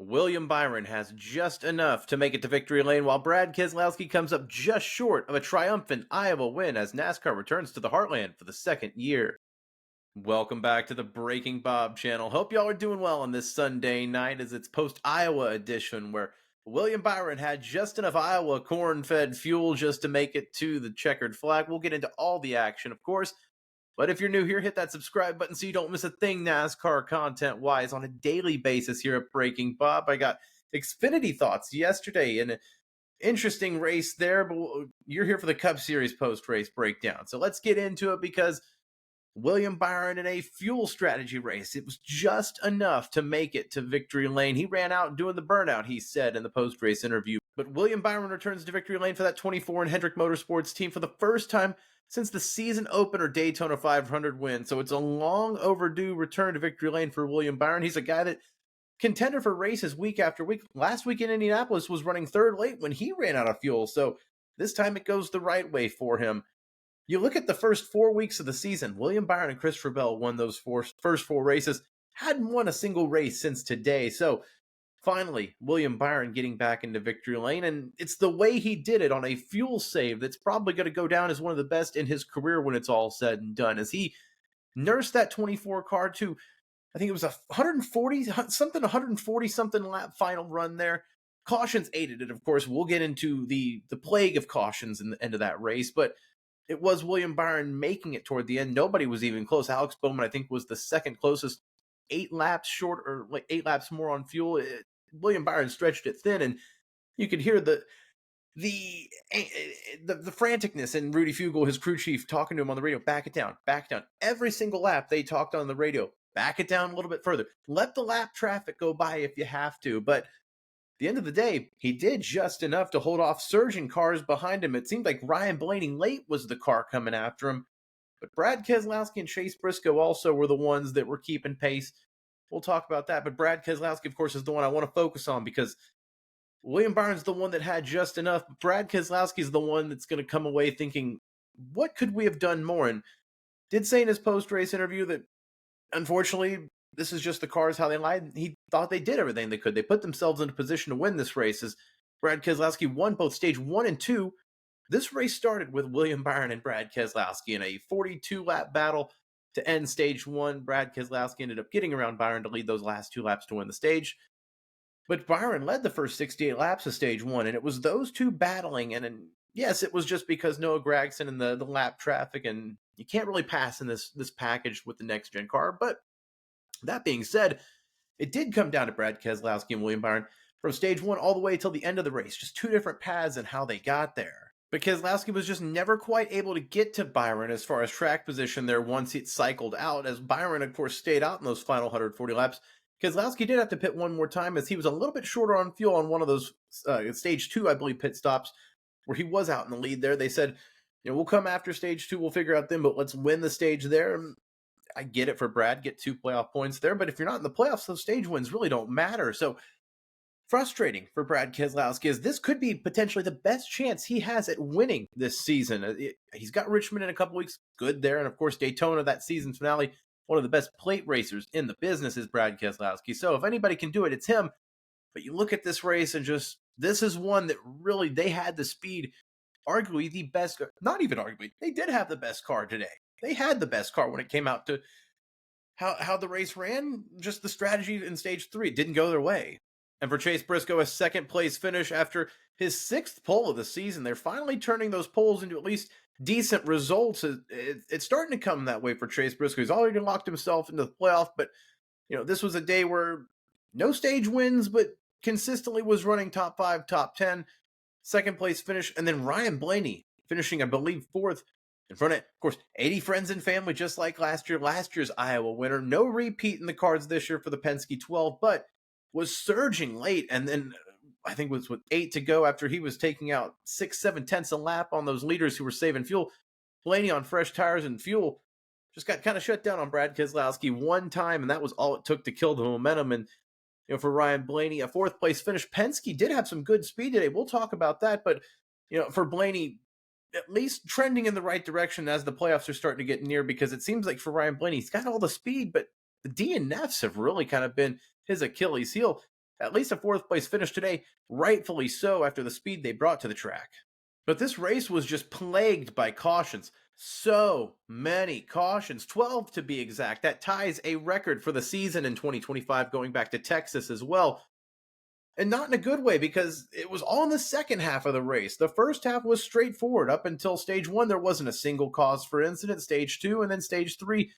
William Byron has just enough to make it to victory lane, while Brad Keselowski comes up just short of a triumphant Iowa win as NASCAR returns to the Heartland for the second year. Welcome back to the Breaking Bob channel. Hope y'all are doing well on this Sunday night as it's post-Iowa edition, where William Byron had just enough Iowa corn-fed fuel just to make it to the checkered flag. We'll get into all the action, of course. But if you're new here, hit that subscribe button so you don't miss a thing NASCAR content-wise on a daily basis here at Breaking Bob. I got Xfinity thoughts yesterday in an interesting race there, but you're here for the Cup Series post-race breakdown. So let's get into it because William Byron in a fuel strategy race, it was just enough to make it to victory lane. He ran out doing the burnout, he said in the post-race interview. But William Byron returns to victory lane for that 24 and Hendrick Motorsports team for the first time since the season opener Daytona 500 win. So it's a long overdue return to victory lane for William Byron. He's a guy that contended for races week after week. Last week in Indianapolis was running third late when he ran out of fuel. So this time it goes the right way for him. You look at the first 4 weeks of the season, William Byron and Christopher Bell won those first four races, hadn't won a single race since today. So finally, William Byron getting back into victory lane, and it's the way he did it on a fuel save that's probably going to go down as one of the best in his career when it's all said and done, as he nursed that 24 car to, I think it was a 140 something lap final run there. Cautions aided it, of course. We'll get into the plague of cautions in the end of that race, but it was William Byron making it toward the end. Nobody was even close. Alex Bowman, I think, was the second closest, 8 laps short, or like 8 laps more on fuel. William Byron stretched it thin, and you could hear the franticness in Rudy Fugle, his crew chief, talking to him on the radio. Back it down, back it down. Every single lap they talked on the radio. Back it down a little bit further. Let the lap traffic go by if you have to. But at the end of the day, he did just enough to hold off surging cars behind him. It seemed like Ryan Blaney late was the car coming after him. But Brad Keselowski and Chase Briscoe also were the ones that were keeping pace. We'll talk about that. But Brad Keselowski, of course, is the one I want to focus on because William Byron's the one that had just enough. But Brad Keselowski is the one that's going to come away thinking, what could we have done more? And did say in his post-race interview that, unfortunately, this is just the cars, how they lied. He thought they did everything they could. They put themselves into position to win this race as Brad Keselowski won both stage 1 and 2. This race started with William Byron and Brad Keselowski in a 42-lap battle to end stage 1. Brad Keselowski ended up getting around Byron to lead those last 2 laps to win the stage. But Byron led the first 68 laps of stage 1, and it was those two battling. And yes, it was just because Noah Gragson and the lap traffic, and you can't really pass in this package with the next-gen car. But that being said, it did come down to Brad Keselowski and William Byron from stage 1 all the way till the end of the race. Just 2 different paths and how they got there. But Keselowski was just never quite able to get to Byron as far as track position there once it cycled out, as Byron, of course, stayed out in those final 140 laps. Keselowski did have to pit one more time as he was a little bit shorter on fuel on one of those stage 2, I believe, pit stops where he was out in the lead there. They said, we'll come after stage 2, we'll figure out then, but let's win the stage there. I get it for Brad, get 2 playoff points there, but if you're not in the playoffs, those stage wins really don't matter. So frustrating for Brad Keselowski, as this could be potentially the best chance he has at winning this season. He's got Richmond in a couple weeks, good there, and of course Daytona, that season finale. One of the best plate racers in the business is Brad Keselowski. So if anybody can do it, it's him. But you look at this race and just, this is one that really, they had the speed, arguably the best, not even arguably, they did have the best car today. They had the best car when it came out to how the race ran. Just the strategy in stage 3 didn't go their way. And for Chase Briscoe, a second place finish after his 6th pole of the season. They're finally turning those poles into at least decent results. It's starting to come that way for Chase Briscoe. He's already locked himself into the playoff, but this was a day where no stage wins, but consistently was running top 5, top 10, second place finish. And then Ryan Blaney finishing, I believe, 4th in front of, course, 80 friends and family, just like last year's Iowa winner. No repeat in the cards this year for the Penske 12, but was surging late. And then I think it was with 8 to go after he was taking out 6-7 tenths a lap on those leaders who were saving fuel. Blaney on fresh tires and fuel just got kind of shut down on Brad Keselowski one time, and that was all it took to kill the momentum. And for Ryan Blaney, a 4th place finish. Penske did have some good speed today. We'll talk about that, but for Blaney, at least trending in the right direction as the playoffs are starting to get near, because it seems like for Ryan Blaney, he's got all the speed, but the DNFs have really kind of been his Achilles heel. At least a fourth place finish today, rightfully so after the speed they brought to the track. But this race was just plagued by cautions. So many cautions, 12 to be exact. That ties a record for the season in 2025 going back to Texas as well. And not in a good way because it was all in the second half of the race. The first half was straightforward. Up until stage one, there wasn't a single cause for incident. Stage two and then stage three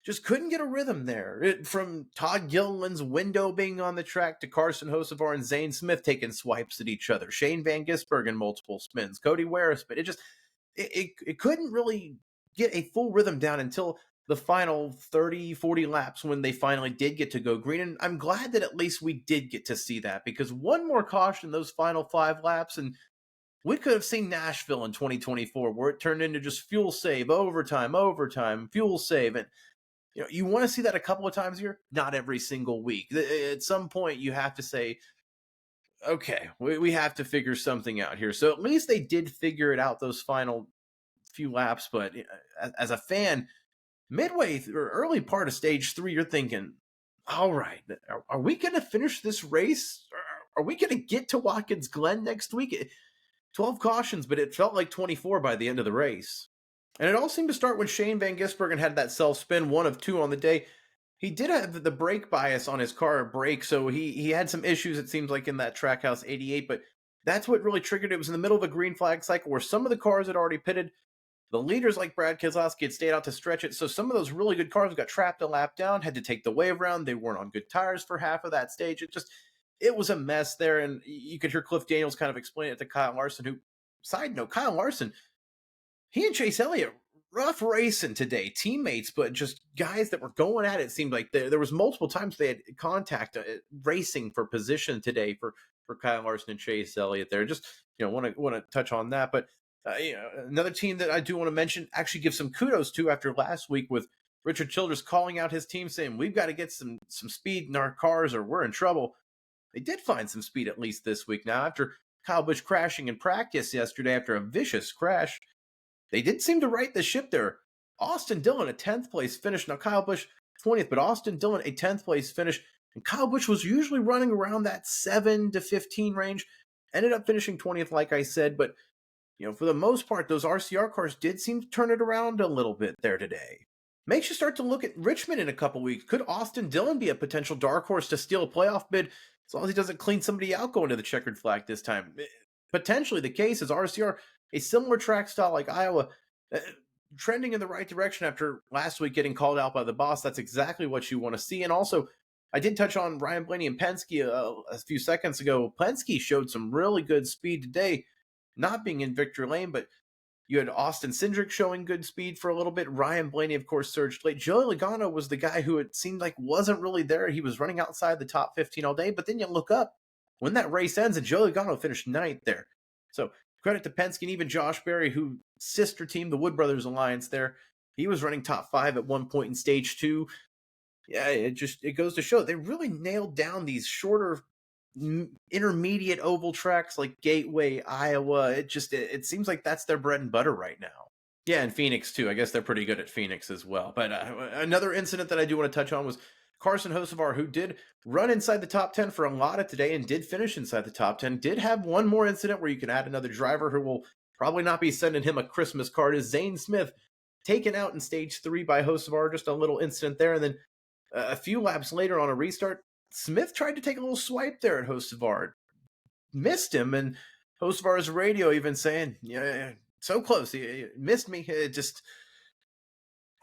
just couldn't get a rhythm there. From Todd Gilliland's window being on the track to Carson Hocevar and Zane Smith taking swipes at each other. Shane Van Gisbergen in multiple spins. Cody Ware spin. It couldn't really get a full rhythm down until the final 30, 40 laps when they finally did get to go green. And I'm glad that at least we did get to see that because one more caution those final 5 laps and we could have seen Nashville in 2024 where it turned into just fuel save, overtime, fuel save. And you want to see that a couple of times a year, not every single week. At some point, you have to say, okay, we have to figure something out here. So at least they did figure it out those final few laps. But as a fan, midway or early part of stage 3, you're thinking, all right, are we going to finish this race? Are we going to get to Watkins Glen next week? 12 cautions, but it felt like 24 by the end of the race. And it all seemed to start when Shane Van Gisbergen had that self-spin, 1 of 2 on the day. He did have the brake bias on his car brake, so he had some issues, it seems like, in that Trackhouse 88, but that's what really triggered it. It was in the middle of a green flag cycle where some of the cars had already pitted. The leaders like Brad Keselowski had stayed out to stretch it, so some of those really good cars got trapped a lap down, had to take the wave around. They weren't on good tires for half of that stage. It was a mess there, and you could hear Cliff Daniels kind of explain it to Kyle Larson, who, side note, Kyle Larson, he and Chase Elliott, rough racing today, teammates, but just guys that were going at it. It seemed like there was multiple times they had contact racing for position today for Kyle Larson and Chase Elliott there. Just, want to touch on that. But, another team that I do want to mention, actually give some kudos to after last week with Richard Childress calling out his team saying, we've got to get some speed in our cars or we're in trouble. They did find some speed at least this week. Now, after Kyle Busch crashing in practice yesterday after a vicious crash, they did seem to right the ship there. Austin Dillon, a 10th place finish. Now, Kyle Busch, 20th, but Austin Dillon, a 10th place finish. And Kyle Busch was usually running around that 7 to 15 range. Ended up finishing 20th, like I said. But, for the most part, those RCR cars did seem to turn it around a little bit there today. Makes you start to look at Richmond in a couple weeks. Could Austin Dillon be a potential dark horse to steal a playoff bid as long as he doesn't clean somebody out going to the checkered flag this time? Potentially the case is RCR, a similar track style like Iowa, trending in the right direction after last week getting called out by the boss. That's exactly what you want to see. And also, I did touch on Ryan Blaney and Penske a few seconds ago. Penske showed some really good speed today, not being in victory lane, but you had Austin Cindric showing good speed for a little bit. Ryan Blaney, of course, surged late. Joey Logano was the guy who it seemed like wasn't really there. He was running outside the top 15 all day, but then you look up when that race ends and Joey Logano finished 9th there. So credit to Penske and even Josh Berry, who sister team, the Wood Brothers Alliance there. He was running top 5 at one point in stage 2. Yeah, it goes to show they really nailed down these shorter intermediate oval tracks like Gateway, Iowa. It seems like that's their bread and butter right now. Yeah, and Phoenix too. I guess they're pretty good at Phoenix as well. But another incident that I do want to touch on was Carson Hocevar, who did run inside the top 10 for a lot of today and did finish inside the top 10. Did have one more incident where you can add another driver who will probably not be sending him a Christmas card, is Zane Smith, taken out in stage 3 by Hocevar. Just a little incident there. And then a few laps later on a restart, Smith tried to take a little swipe there at Hocevar. Missed him, and Hocevar's radio even saying, yeah, so close. He missed me. It just,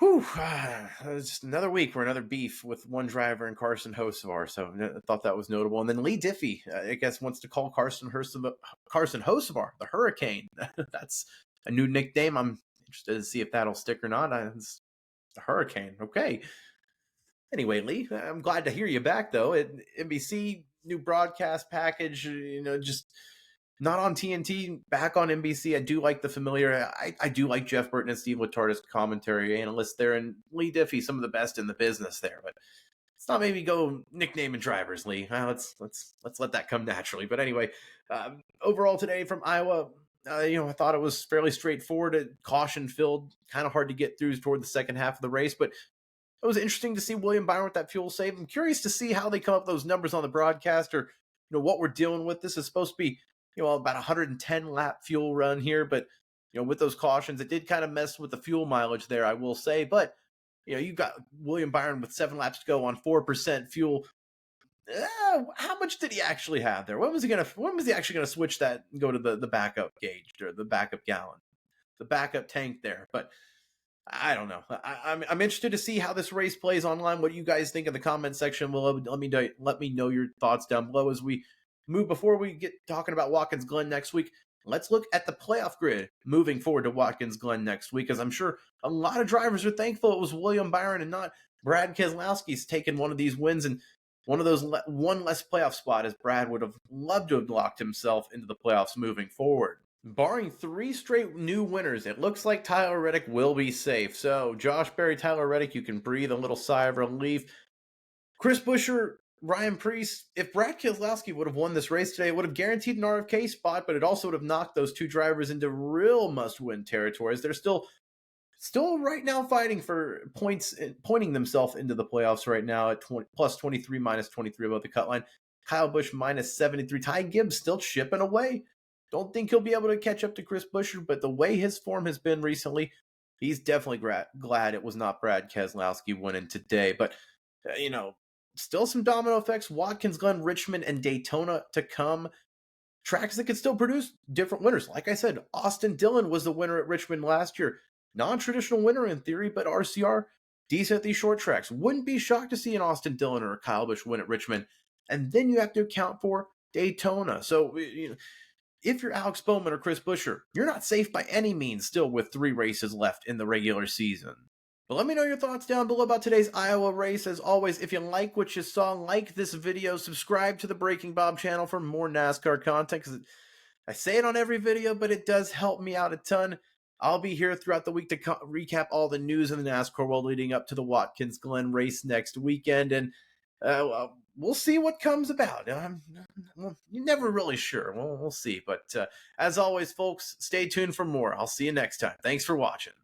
just another week for another beef with one driver and Carson Hocevar. So I thought that was notable. And then Lee Diffie, I guess, wants to call Carson Hocevar the Hurricane. That's a new nickname. I'm interested to see if that'll stick or not. It's the Hurricane. Okay. Anyway, Lee, I'm glad to hear you back, though. NBC, new broadcast package, just not on TNT, back on NBC. I do like the familiar. I do like Jeff Burton and Steve Letardis, commentary analysts there, and Lee Diffie, some of the best in the business there. But let's not maybe go nicknaming drivers, Lee. Let's let that come naturally. But anyway, overall today from Iowa, I thought it was fairly straightforward, caution filled, kind of hard to get through toward the second half of the race, but It was interesting to see William Byron with that fuel save. I'm curious to see how they come up with those numbers on the broadcast, or what we're dealing with. This is supposed to be about 110 lap fuel run here, but with those cautions, it did kind of mess with the fuel mileage there, I will say. But you've got William Byron with 7 laps to go on 4% fuel. How much did he actually have there? When was he actually gonna switch that and go to the backup gauge, or the backup gallon, the backup tank there? But I don't know. I'm interested to see how this race plays online. What do you guys think in the comment section below? Let me know your thoughts down below as we move. Before we get talking about Watkins Glen next week, let's look at the playoff grid moving forward to Watkins Glen next week, as I'm sure a lot of drivers are thankful it was William Byron and not Brad Keselowski's taking one of these wins and one of those one less playoff spot, as Brad would have loved to have locked himself into the playoffs moving forward. Barring 3 straight new winners, it looks like Tyler Reddick will be safe. So, Josh Berry, Tyler Reddick, you can breathe a little sigh of relief. Chris Buescher, Ryan Preece, if Brad Keselowski would have won this race today, it would have guaranteed an RFK spot, but it also would have knocked those 2 drivers into real must-win territories. They're still right now fighting for points, pointing themselves into the playoffs right now at plus 23, minus 23 above the cut line. Kyle Busch minus 73. Ty Gibbs still chipping away. Don't think he'll be able to catch up to Chris Buescher, but the way his form has been recently, he's definitely glad it was not Brad Keselowski winning today. But, still some domino effects. Watkins Glen, Richmond, and Daytona to come. Tracks that could still produce different winners. Like I said, Austin Dillon was the winner at Richmond last year. Non-traditional winner in theory, but RCR, decent at these short tracks. Wouldn't be shocked to see an Austin Dillon or a Kyle Busch win at Richmond. And then you have to account for Daytona. So, if you're Alex Bowman or Chris Buescher, you're not safe by any means still with 3 races left in the regular season. But let me know your thoughts down below about today's Iowa race. As always, if you like what you saw, like this video, subscribe to the Breaking Bob channel for more NASCAR content, because I say it on every video, but it does help me out a ton. I'll be here throughout the week to recap all the news in the NASCAR world leading up to the Watkins Glen race next weekend, and we'll see what comes about. You're never really sure. We'll see. But as always, folks, stay tuned for more. I'll see you next time. Thanks for watching.